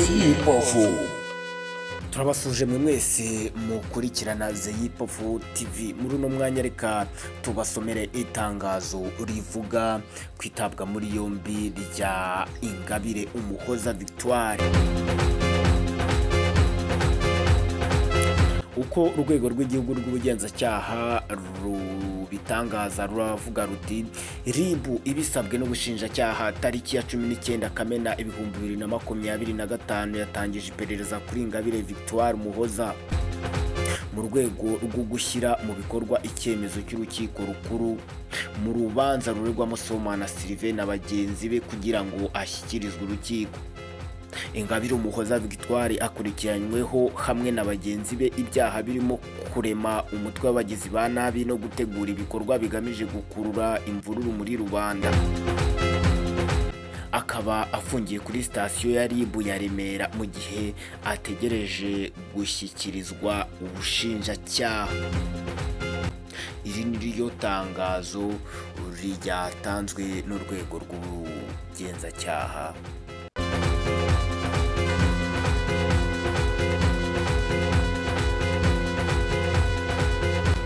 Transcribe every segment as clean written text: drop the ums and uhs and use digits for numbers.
Zeyipofu. Turabasuje mwe mwese mukurikirana Zeyipofu TV. Muri uno mwanya reka tubasomere itangazo rivuga kwitabwa muri yombi rya Ingabire Umuhoza Victoire. Uko urwego rw'igihugu rw'ubugenzacyaha rubitangaza ruravuga ruti ribu ibisabwe n'ubushinjacyaha tariki ya 19 Kamena 2025 yatangije iperereza kuri Ingabire Victoire Umuhoza mu rwego rwo gushyira mu bikorwa icyemezo cy'urukiko rukuru mu rubanza rurerwamo Somana Sylvain na bagenzi be kugira ngo ashyikirizwe urukiko. Ingabire Umuhoza Victoire akurikiranyweho hamwe na bagenzi be ibyaha birimo kurema umutwe w'abagizi ba nabi no gutegura ibikorwa bigamije gukurura imvururu muri rubanda. Akaba afungiye kuri sitasiyo ya ribu ya Remera mu gihe ategereje gushyikirizwa ubushinjacyaha. Iri ni ryo tangazo ryatanzwe n'urwego rw'ubugenzacyaha.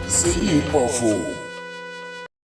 Zeyipofu.